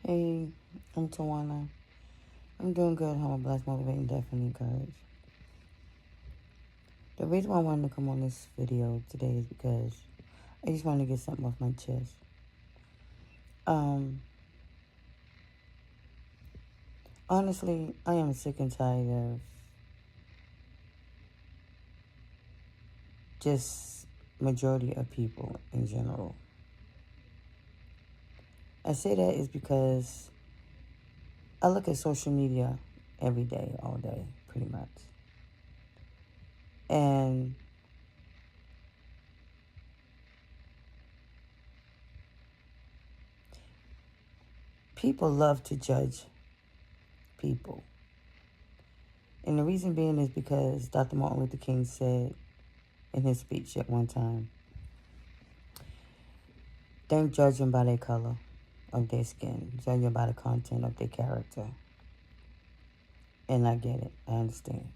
Hey, I'm Tawana. I'm doing good. I'm blessed, motivated, definitely encouraged. The reason why I wanted to come on this video today is because I just wanted to get something off my chest. Um, Honestly, I am sick and tired of just majority of people in general. I say that is because I look at social media every day, all day, pretty much. And people love to judge people. And the reason being is because Dr. Martin Luther King said in his speech at one time, don't judge them by their color of their skin. Judge them by the content of their character. And I get it. I understand.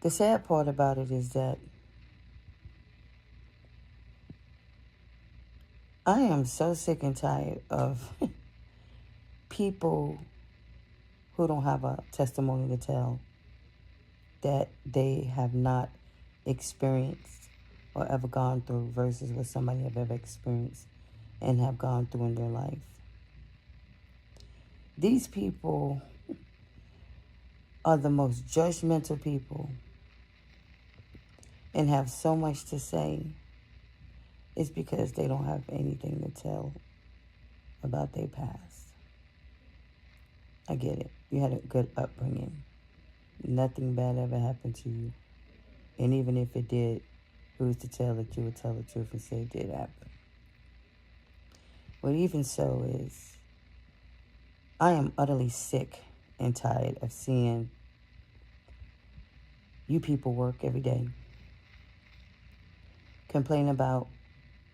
The sad part about it is that I am so sick and tired of people who don't have a testimony to tell that they have not experienced or ever gone through versus what somebody have ever experienced and have gone through in their life. These people are the most judgmental people and have so much to say. It's because they don't have anything to tell about their past. I get it. You had a good upbringing. Nothing bad ever happened to you. And even if it did, who's to tell that you would tell the truth and say it did happen? But even so is, I am utterly sick and tired of seeing you people work every day, complain about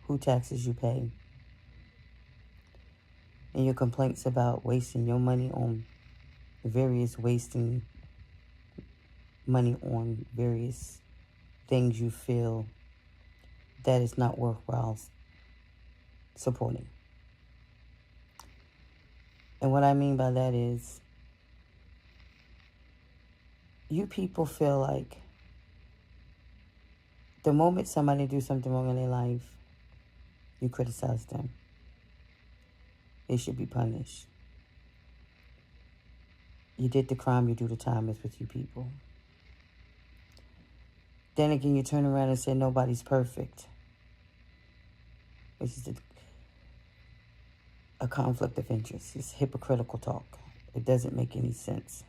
who taxes you pay, and your complaints about wasting your money on wasting money on various things you feel that is not worthwhile supporting. And what I mean by that is, you people feel like the moment somebody do something wrong in their life, you criticize them. They should be punished. You did the crime, you do the time. It's with you people. Then again, you turn around and say nobody's perfect, which is a conflict of interest. It's hypocritical talk. It doesn't make any sense.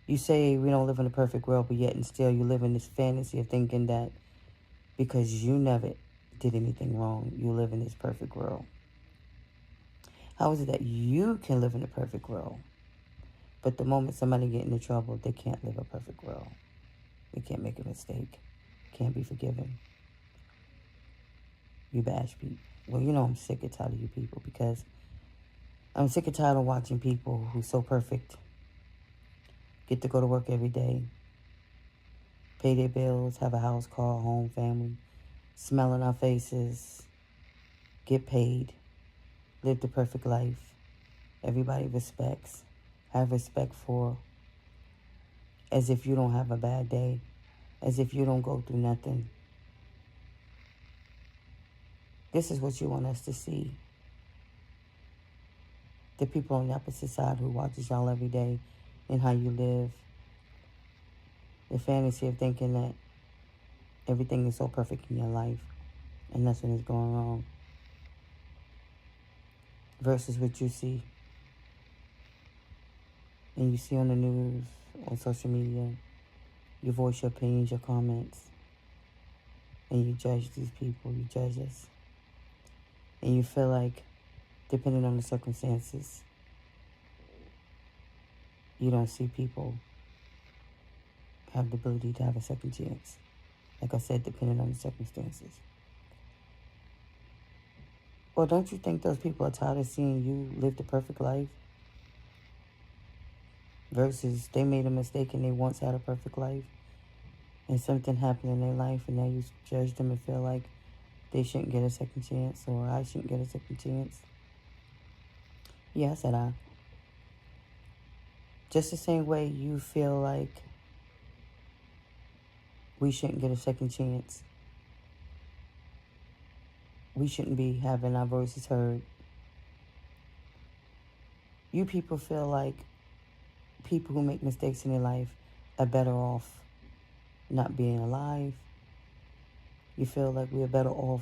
You say we don't live in a perfect world, but yet and still you live in this fantasy of thinking that because you never did anything wrong, you live in this perfect world. How is it that you can live in a perfect world, but the moment somebody get into trouble, they can't live a perfect world? They can't make a mistake. Can't be forgiven. You bash people. Well, you know I'm sick and tired of you people, because I'm sick and tired of watching people who's so perfect get to go to work every day, pay their bills, have a house, car, home, family, smell in our faces, get paid, live the perfect life. Everybody respects, have respect for, as if you don't have a bad day, as if you don't go through nothing. This is what you want us to see. The people on the opposite side who watches y'all every day and how you live. The fantasy of thinking that everything is so perfect in your life and nothing is going wrong. Versus what you see. And you see on the news, on social media. You voice your opinions, your comments. And you judge these people. You judge us. And you feel like, depending on the circumstances, you don't see people have the ability to have a second chance. Like I said, depending on the circumstances. Or don't you think those people are tired of seeing you live the perfect life? Versus they made a mistake and they once had a perfect life. And something happened in their life and now you judge them and feel like they shouldn't get a second chance, or I shouldn't get a second chance. Yeah, I said I. Just the same way you feel like we shouldn't get a second chance. We shouldn't be having our voices heard. You people feel like people who make mistakes in their life are better off not being alive. You feel like we're better off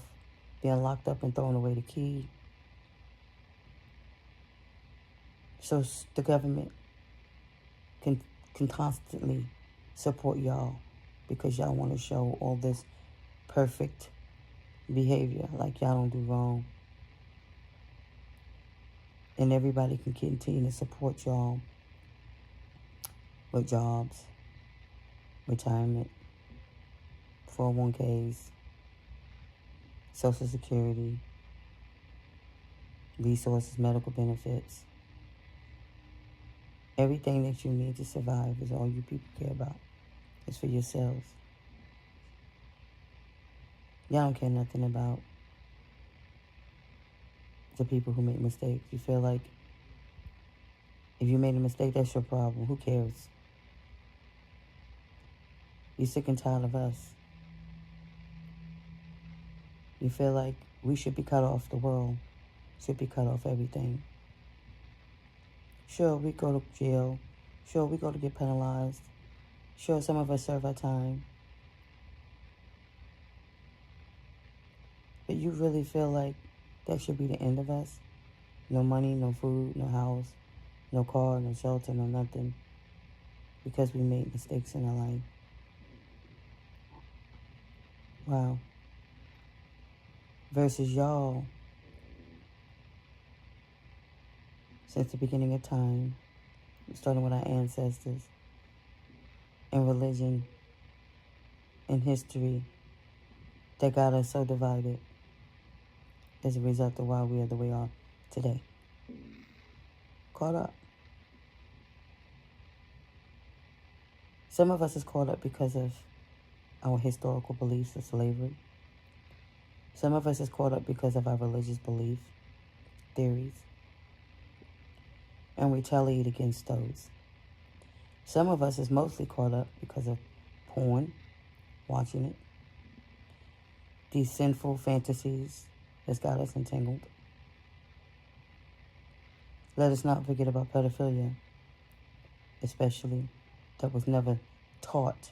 being locked up and throwing away the key. So the government can constantly support y'all because y'all want to show all this perfect behavior, like y'all don't do wrong. And everybody can continue to support y'all with jobs, retirement, 401ks, Social Security, resources, medical benefits. Everything that you need to survive is all you people care about. It's for yourselves. Y'all don't care nothing about the people who make mistakes. You feel like if you made a mistake, that's your problem. Who cares? You're sick and tired of us. You feel like we should be cut off the world, should be cut off everything. Sure, we go to jail. Sure, we go to get penalized. Sure, some of us serve our time. But you really feel like that should be the end of us? No money, no food, no house, no car, no shelter, no nothing. Because we made mistakes in our life. Wow. Versus y'all, since the beginning of time, starting with our ancestors, and religion, and history, that got us so divided as a result of why we are the way we are today. Caught up. Some of us is caught up because of our historical beliefs of slavery. Some of us is caught up because of our religious belief theories and retaliate against those. Some of us is mostly caught up because of porn, watching it, these sinful fantasies that's got us entangled. Let us not forget about pedophilia, especially, that was never taught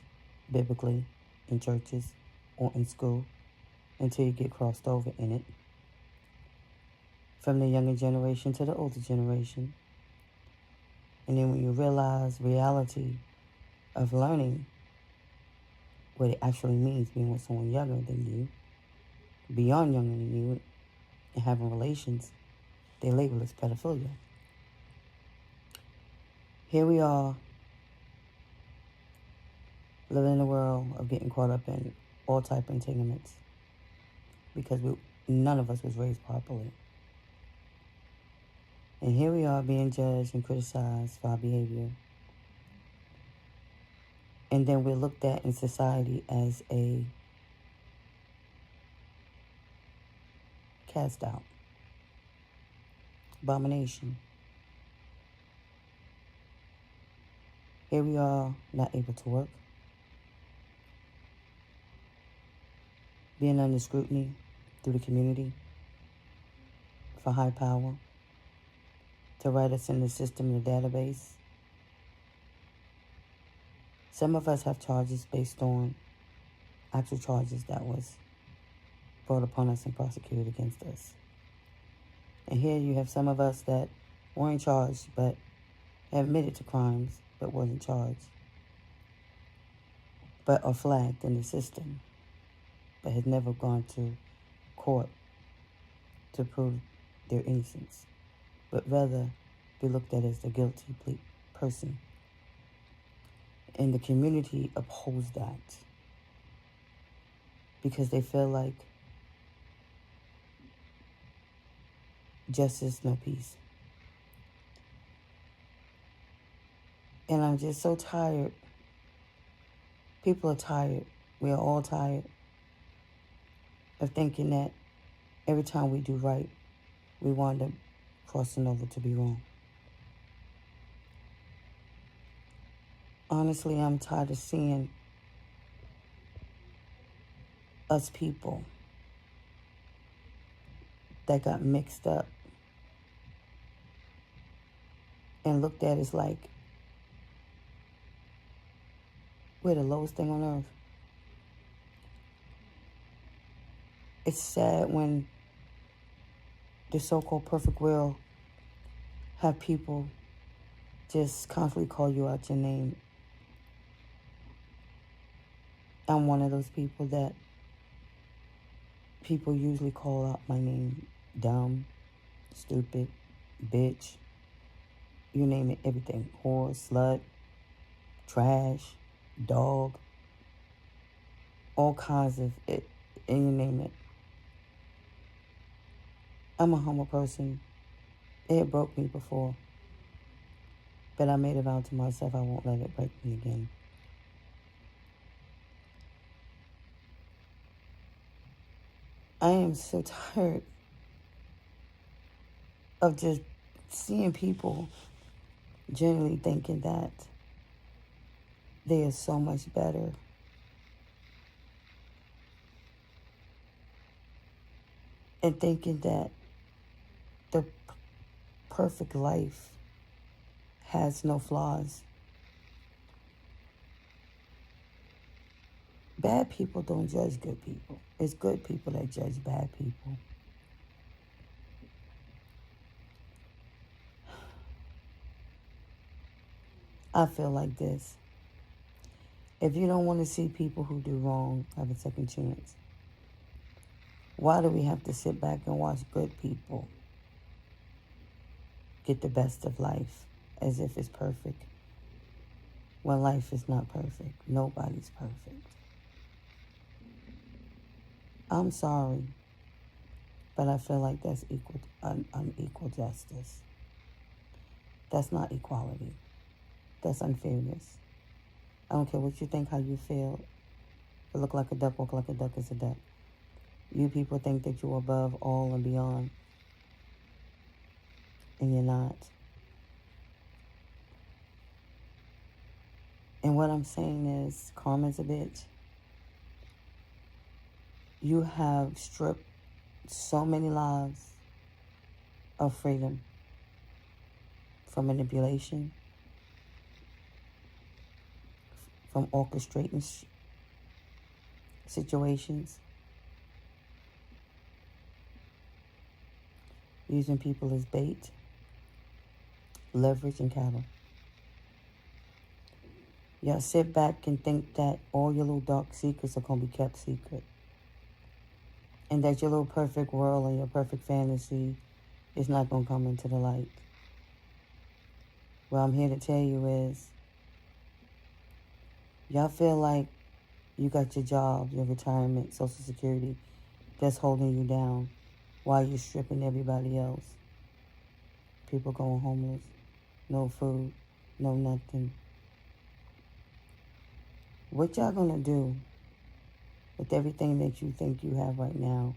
biblically in churches or in school until you get crossed over in it. From the younger generation to the older generation. And then when you realize reality of learning what it actually means being with someone younger than you, beyond younger than you, and having relations, they label it as pedophilia. Here we are, living in a world of getting caught up in all type of entanglements because none of us was raised properly. And here we are being judged and criticized for our behavior. And then we're looked at in society as a cast out, abomination. Here we are, not able to work, being under scrutiny through the community for high power to write us in the system, in the database. Some of us have charges based on actual charges that was brought upon us and prosecuted against us. And here you have some of us that weren't charged but admitted to crimes but wasn't charged, but are flagged in the system, but has never gone to court to prove their innocence, but rather be looked at as the guilty person. And the community upholds that because they feel like justice, no peace. And I'm just so tired. People are tired. We are all tired of thinking that every time we do right, we wind up crossing over to be wrong. Honestly, I'm tired of seeing us people that got mixed up and looked at as like we're the lowest thing on earth. It's sad when the so-called perfect world have people just constantly call you out your name. I'm one of those people that people usually call out my name. Dumb, stupid, bitch, you name it, everything. Whore, slut, trash, dog, all kinds of it, and you name it. I'm a humble person. It broke me before, but I made a vow to myself I won't let it break me again. I am so tired of just seeing people generally thinking that they are so much better. And thinking that the perfect life has no flaws. Bad people don't judge good people. It's good people that judge bad people. I feel like this. If you don't want to see people who do wrong have a second chance, why do we have to sit back and watch good people get the best of life as if it's perfect when life is not perfect? Nobody's perfect. I'm sorry, but I feel like that's unequal justice. That's not equality. That's unfairness. I don't care what you think, how you feel. If you look like a duck, walk like a duck is a duck. You people think that you're above all and beyond, and you're not. And what I'm saying is, karma's a bitch. You have stripped so many lives of freedom from manipulation, from orchestrating situations, using people as bait, leverage, and cattle. Y'all sit back and think that all your little dark secrets are going to be kept secret. And that your little perfect world and your perfect fantasy is not going to come into the light. What I'm here to tell you is, y'all feel like you got your job, your retirement, Social Security that's holding you down while you're stripping everybody else. People going homeless, no food, no nothing. What y'all gonna do with everything that you think you have right now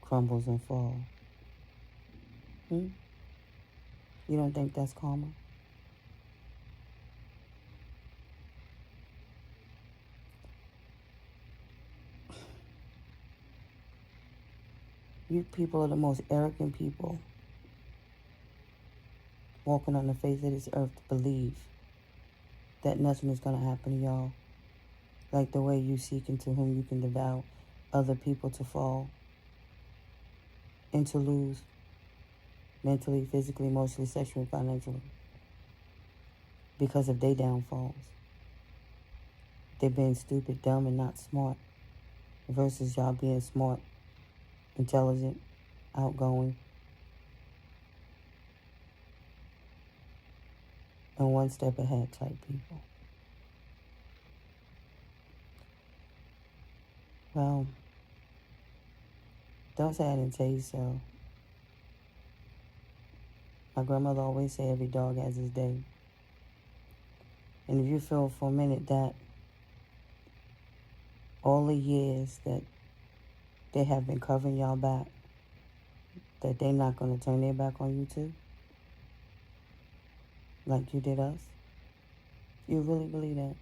crumbles and falls? You don't think that's karma? You people are the most arrogant people walking on the face of this earth to believe that nothing is going to happen to y'all. Like the way you seek into whom you can devour other people to fall and to lose mentally, physically, emotionally, sexually, financially because of their downfalls. They're being stupid, dumb, and not smart versus y'all being smart, intelligent, outgoing, and one step ahead type people. Well, don't say I didn't tell you so. My grandmother always said every dog has his day. And if you feel for a minute that all the years that they have been covering y'all back, that they're not going to turn their back on you too, like you did us? You really believe that?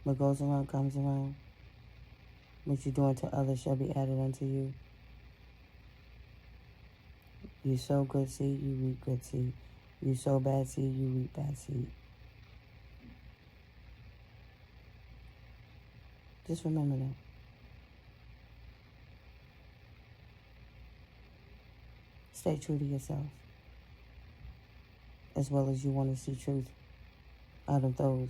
What goes around comes around. What you do unto others shall be added unto you. You sow good seed, you reap good seed. You sow bad seed, you reap bad seed. Just remember that. Stay true to yourself, as well as you want to see truth out of those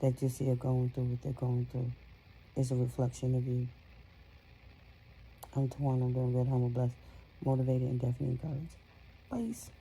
that you see are going through what they're going through. It's a reflection of you. I'm Tawana. I'm doing good, humble, blessed, motivated, and definitely encouraged. Peace.